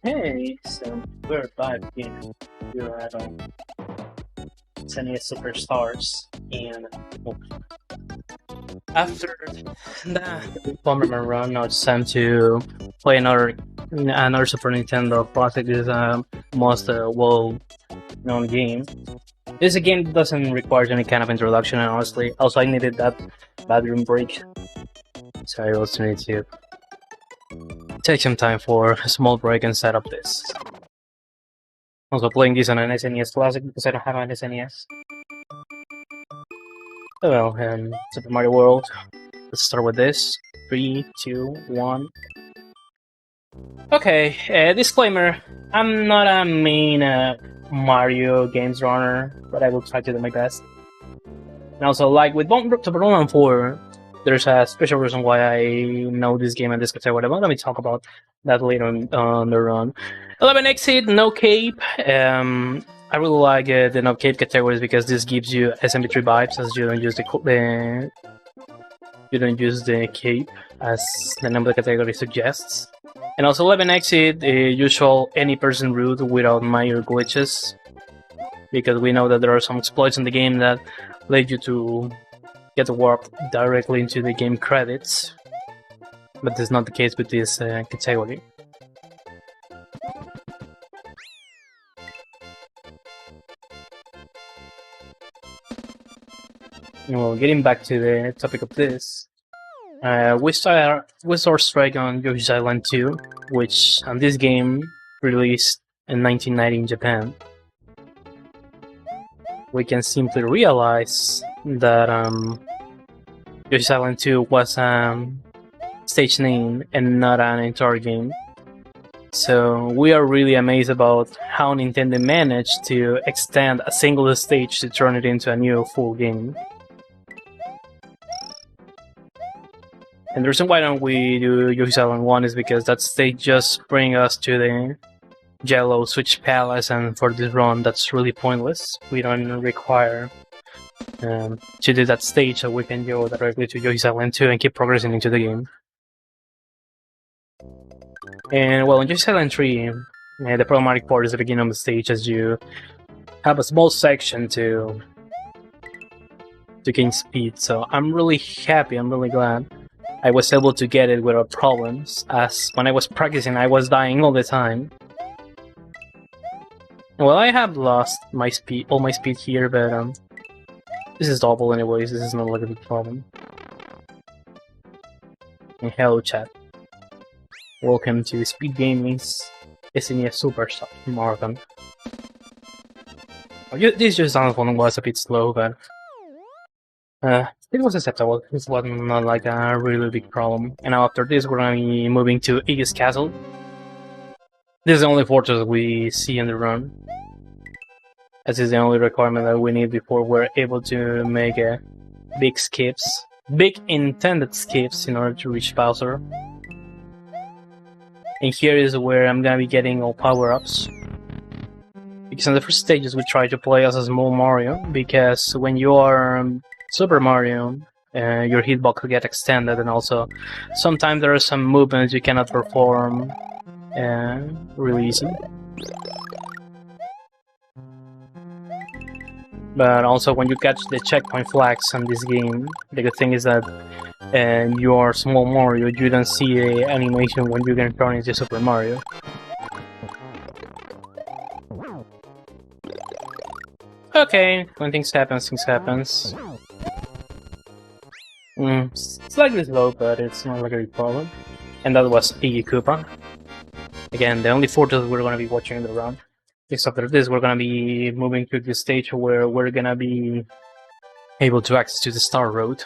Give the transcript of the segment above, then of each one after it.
Hey, so we're back again. We're at SNES Super Stars, and well, after the Bomberman run, now it's time to play another Super Nintendo classic. This is most well-known game. This game doesn't require any kind of introduction, and honestly, also I needed that bathroom break, so I also need to take some time for a small break and set up this. Also playing this on an SNES Classic because I don't have an SNES. Oh well, Super Mario World. Let's start with this. 3, 2, 1. Okay, disclaimer. I'm not a main Mario games runner, but I will try to do my best. And also, like with Super Bomberman 4, there's a special reason why I know this game and this category. Let me talk about that later on the run. 11 exit, no cape. I really like the no cape categories because this gives you SMP3 vibes, as you don't use the cape as the name of the category suggests. And also 11 exit, usual any person route without minor glitches, because we know that there are some exploits in the game that lead you to get warped directly into the game credits, but this is not the case with this category. Well, getting back to the topic of this, we saw Strike on Yoshi's Island 2, which on this game released in 1990 in Japan. We can simply realize that Yoshi's Island 2 was a stage name and not an entire game. So we are really amazed about how Nintendo managed to extend a single stage to turn it into a new full game. And the reason why don't we do Yoshi's Island 1 is because that stage just brings us to the Yellow Switch Palace, and for this run that's really pointless. We don't require to do that stage, so we can go directly to Yoshi's Island 2 and keep progressing into the game. And well, in Yoshi's Island 3, the problematic part is the beginning of the stage, as you have a small section to gain speed. So I'm really happy, I'm really glad I was able to get it without problems, as when I was practicing I was dying all the time. Well, I have lost my speed, all my speed here, but this is double anyways, this is not like a big problem. And hello chat. Welcome to SpeedGaming's SNES Super Stars marathon. This just sounds one was a bit slow, but it was acceptable. This was not like a really big problem. And now after this, we're gonna be moving to Iggy's Castle. This is the only fortress we see in the run. This is the only requirement that we need before we're able to make big intended skips in order to reach Pulsar. And here is where I'm gonna be getting all power-ups. Because in the first stages we try to play as a small Mario, because when you are Super Mario, your hitbox will get extended, and also sometimes there are some movements you cannot perform really easy. But also when you catch the checkpoint flags on this game, the good thing is that you are small Mario, you don't see the animation when you get thrown into Super Mario. Okay, when things happens, things happens. Slightly slow, but it's not like a big problem. And that was Iggy Koopa. Again, the only fortress we're gonna be watching in the run. Because after this, we're gonna be moving to the stage where we're gonna be able to access to the Star Road,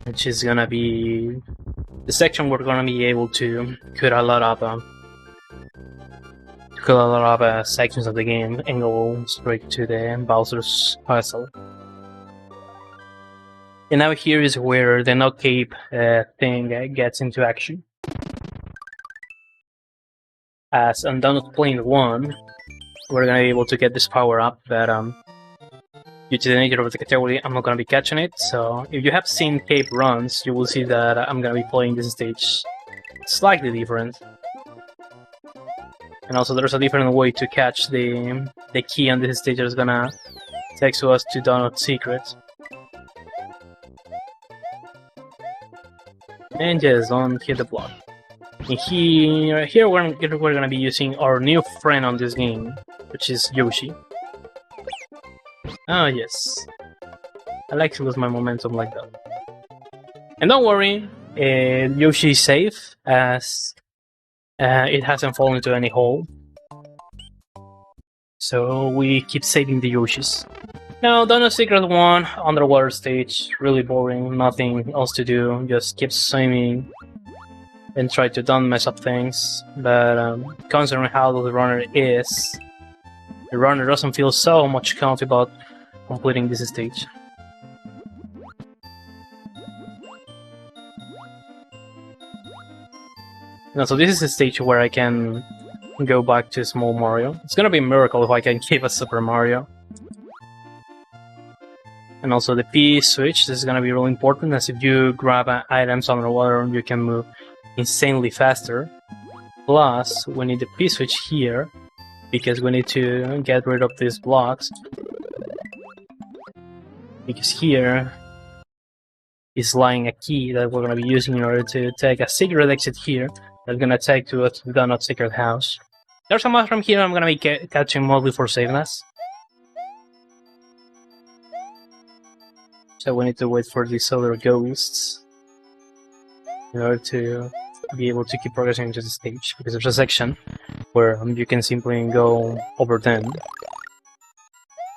which is gonna be the section we're gonna be able to cut a lot of sections of the game and go straight to the Bowser's Castle. And now here is where the no cape thing gets into action. As on Donut Plane 1, we're gonna be able to get this power up, but due to the nature of the category, I'm not gonna be catching it. So if you have seen cape runs, you will see that I'm gonna be playing this stage slightly different. And also there's a different way to catch the key on this stage that is gonna take to us to Donut Secret. And just don't hit the block. And here we're gonna be using our new friend on this game, which is Yoshi. Oh yes. I like to lose my momentum like that. And don't worry, Yoshi is safe, as it hasn't fallen into any hole. So we keep saving the Yoshis. Now, Donut Secret 1, underwater stage, really boring, nothing else to do, just keep swimming and try to don't mess up things. But considering how the runner is, the runner doesn't feel so much comfy about completing this stage. Now, so this is a stage where I can go back to Small Mario. It's gonna be a miracle if I can keep a Super Mario. And also the P switch, this is gonna be really important, as if you grab items underwater, you can move insanely faster. Plus, we need the P switch here, because we need to get rid of these blocks. Because here is lying a key that we're gonna be using in order to take a secret exit here. That's gonna take to us to the Donut Secret House. There's a mushroom here I'm gonna be catching mostly for safeness. So we need to wait for these other ghosts in order to be able to keep progressing into the stage, because there's a section where you can simply go over them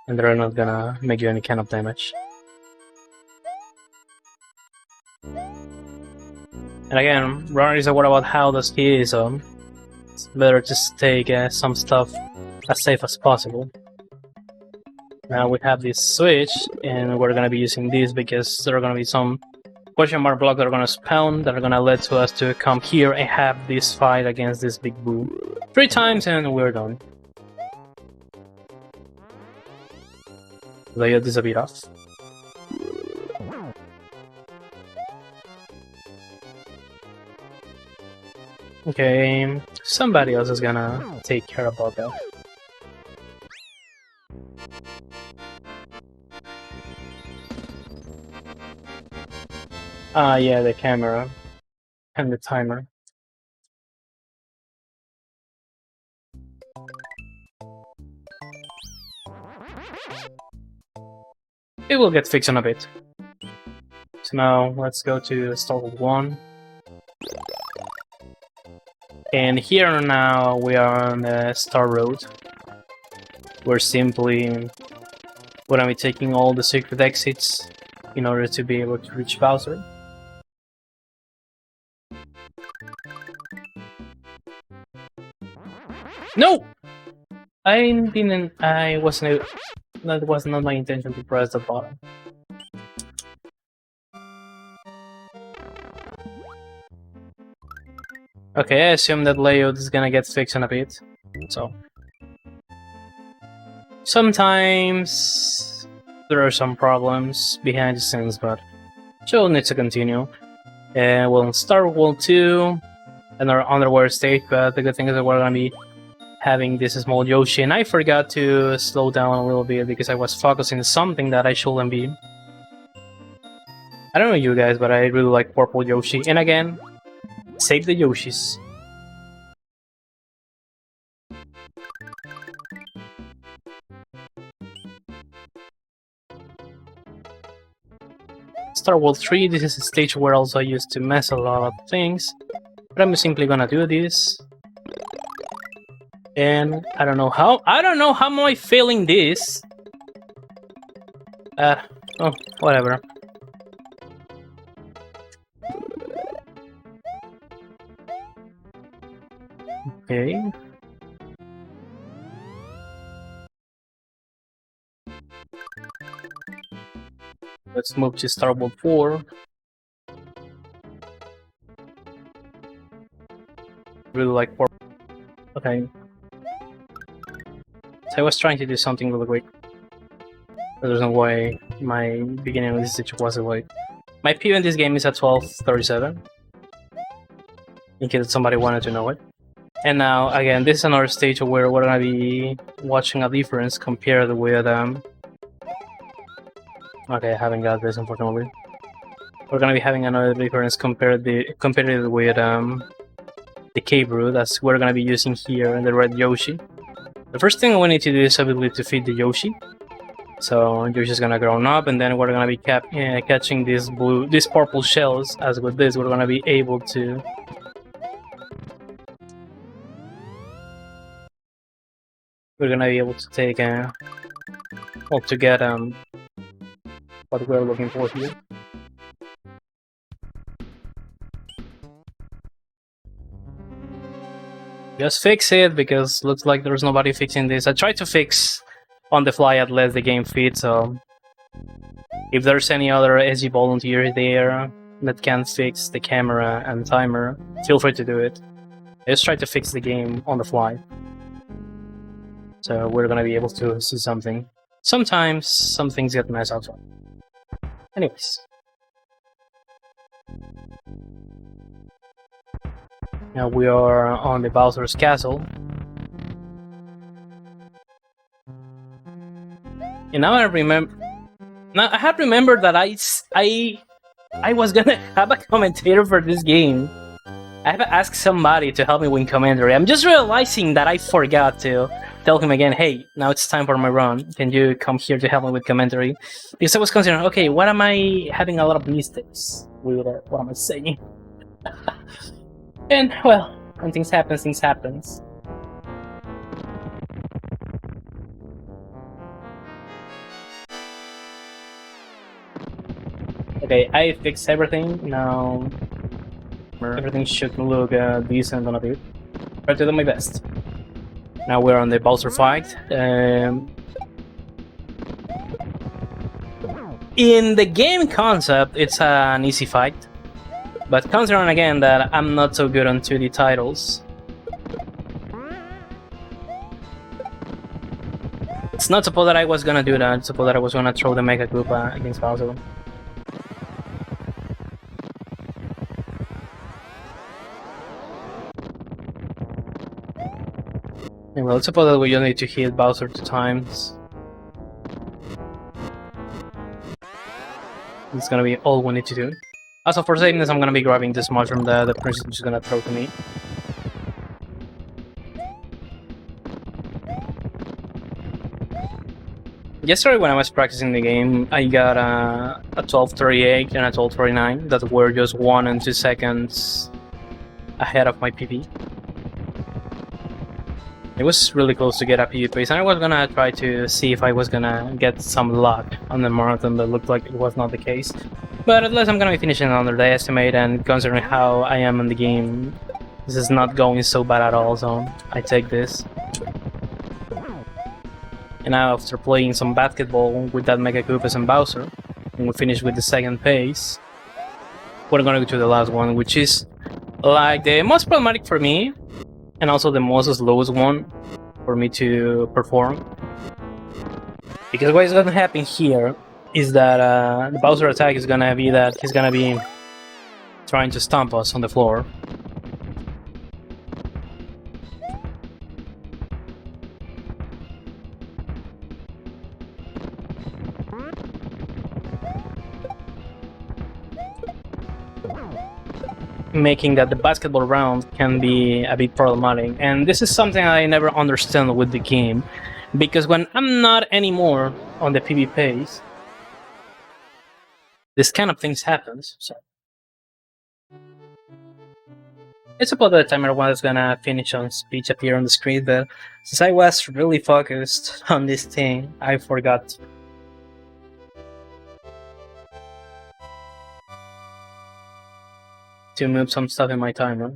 and they're not gonna make you any kind of damage. And again, runner is aware about how the speed is, so it's better to take some stuff as safe as possible. Now we have this switch, and we're gonna be using this because there are gonna be some question mark blocks that are gonna spawn that are gonna lead to us to come here and have this fight against this big boo 3 times, and we're done. Lay this a bit off. Okay, somebody else is gonna take care about that. Ah, yeah, the camera and the timer. It will get fixed in a bit. So now let's go to Star World 1. And here now we are on the Star Road. We're simply gonna be taking all the secret exits in order to be able to reach Bowser. No! That was not my intention to press the button. Okay, I assume that layout is gonna get fixed in a bit, so... Sometimes there are some problems behind the scenes, but she'll need to continue. We'll start World 2 and our underwater stage, but the good thing is that we're gonna be having this small Yoshi, and I forgot to slow down a little bit because I was focusing on something that I shouldn't be. I don't know you guys, but I really like Purple Yoshi, and again, save the Yoshis. Star World 3, this is a stage where also I used to mess a lot of things, but I'm simply gonna do this. And I don't know how am I failing this? Oh, whatever. Okay. Let's move to Star World 4. Really like 4. Okay. So I was trying to do something really quick. There's no way my beginning of this stage was away. My PO in this game is at 12:37. In case somebody wanted to know it. And now, again, this is another stage where we're gonna be watching a difference compared with okay, I haven't got this, unfortunately. We're gonna be having another difference compared with the cave route, as we're gonna be using here the red Yoshi. The first thing we need to do is obviously to feed the Yoshi. So Yoshi's gonna grow up, and then we're gonna be catching these purple shells. As with this, we're gonna be able to. We're gonna be able to take well, to get what we're looking for here. Just fix it, because looks like there's nobody fixing this. I tried to fix on the fly at least the game feed, so if there's any other SG volunteer there that can fix the camera and timer, feel free to do it. I just tried to fix the game on the fly, so we're gonna be able to see something. Sometimes some things get messed up. Anyways. Now we are on the Bowser's Castle. And now I remember. Now I had remembered that I was gonna have a commentator for this game. I have asked somebody to help me with commentary. I'm just realizing that I forgot to tell him again, hey, now it's time for my run. Can you come here to help me with commentary? Because I was considering, okay, what am I having a lot of mistakes with? What am I saying? And, well, when things happen, things happen. Okay, I fixed everything. Now everything should look decent on a bit. Try to do my best. Now we're on the Pulsar Fight. In the game concept, it's an easy fight. But considering again that I'm not so good on 2D titles, it's not supposed that I was gonna do that. It's supposed that I was gonna throw the Mega Koopa against Bowser. Well, let's suppose that we just need to hit Bowser 2 times. It's gonna be all we need to do. Also, for safeness, I'm gonna be grabbing this mushroom that the princess is gonna throw to me. Yesterday, when I was practicing the game, I got a 1238 and a 1239 that were just 1 and 2 seconds ahead of my PB. It was really close to get a PB pace, and I was gonna try to see if I was gonna get some luck on the marathon, but looked like it was not the case. But at least I'm gonna be finishing under the estimate, and considering how I am in the game, this is not going so bad at all, so I take this. And now, after playing some basketball with that Mega Koopas and Bowser, and we finish with the second pace, we're gonna go to the last one, which is like the most problematic for me, and also the most slowest one for me to perform. Because what is gonna happen here is that the Bowser attack is gonna be that he's gonna be trying to stomp us on the floor. Making that the basketball round can be a bit problematic, and this is something I never understand with the game, because when I'm not anymore on the PB pace, this kind of things happens. So I suppose the timer was gonna finish on speech appear on the screen, but since I was really focused on this thing, I forgot. To move some stuff in my timer.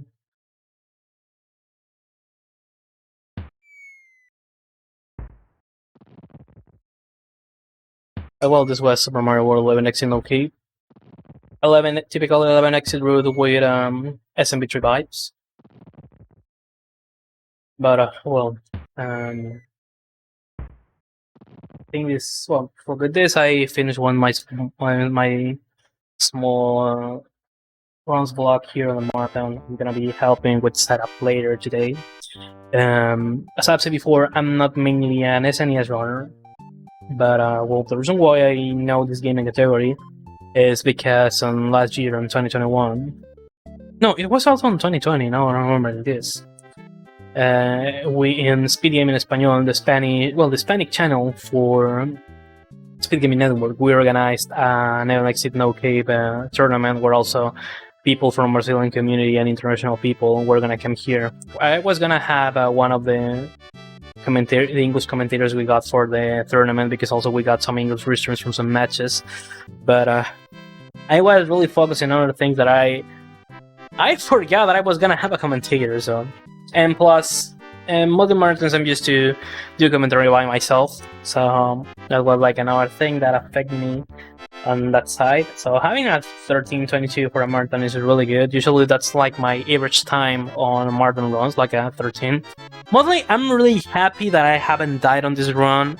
Well, this was Super Mario World 11 exit okay. Typical 11 exit route with SMB3 vibes. But well, I think this, well, for this I finished my small runs vlog here on the marathon. I'm gonna be helping with setup later today. As I've said before, I'm not mainly an SNES runner, but well, the reason why I know this gaming category is because last year in 2021, no, it was also in 2020. Now I remember this. We in SpeedGaming Español, the Hispanic channel for SpeedGaming Network, we organized an Exit No Cape tournament where also people from Brazilian community and international people were gonna come here. I was gonna have one of the English commentators we got for the tournament, because also we got some English returns from some matches, but I was really focusing on other things that I forgot that I was gonna have a commentator. So, and plus, most of the marathons I'm used to do commentary by myself, so that was like another thing that affected me on that side. So having a 13:22 for a marathon is really good. Usually that's like my average time on marathon runs, like a 13. Mostly, I'm really happy that I haven't died on this run.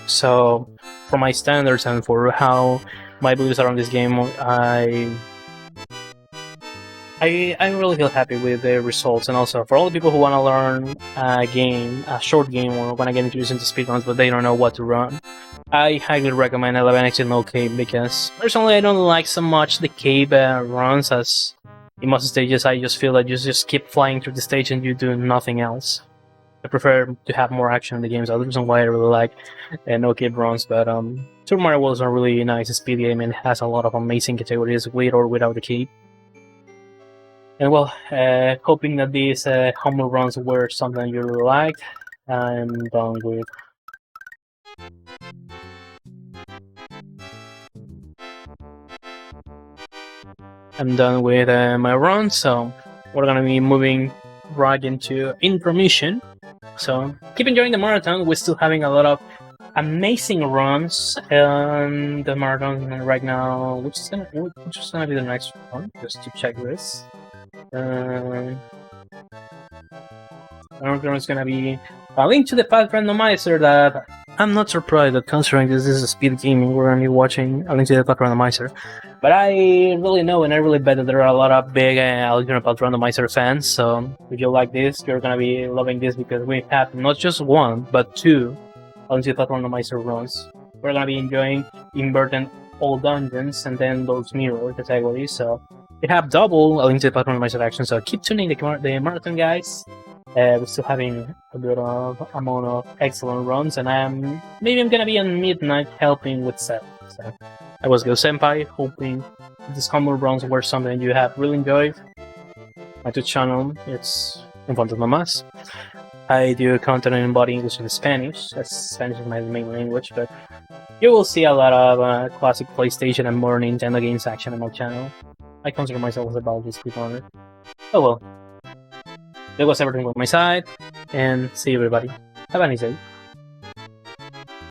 So for my standards and for how my beliefs are on this game, I really feel happy with the results. And also for all the people who want to learn a short game, or want to get introduced into speedruns but they don't know what to run, I highly recommend 11x No Cape, because personally I don't like so much the Cape runs, as in most stages I just feel that you just keep flying through the stage and you do nothing else. I prefer to have more action in the games. That's the reason why I really like No Cape runs. But Super Mario World is a really nice speed game and has a lot of amazing categories with or without the Cape. And well, hoping that these home runs were something you really liked. I'm done with. My run, so we're gonna be moving right into intermission. So keep enjoying the marathon. We're still having a lot of amazing runs in the marathon right now. Which is gonna be the next one? Just to check this. Our run is gonna be a link to the path randomizer that I'm not surprised that, considering this is a speed gaming, we're gonna be watching a link to the path randomizer. But I really know and I really bet that there are a lot of big alternate path randomizer fans. So if you like this, you're gonna be loving this, because we have not just one but two alternate path randomizer runs. We're gonna be enjoying inverting all dungeons and then those mirror categories. So we have double a link to the path randomizer action. So keep tuning the marathon, guys. We're still having a good amount of excellent runs, and I'm gonna be on midnight helping with set. So I was GhostSenpai, hoping these humble runs were something you have really enjoyed. My Twitch channel, it's in front of Mamas. I do content in body English and Spanish, as Spanish is my main language, but you will see a lot of classic PlayStation and more Nintendo games action on my channel. I consider myself as a Baldi speedrunner. Oh well. That was everything on my side, and see you everybody. Have a nice day.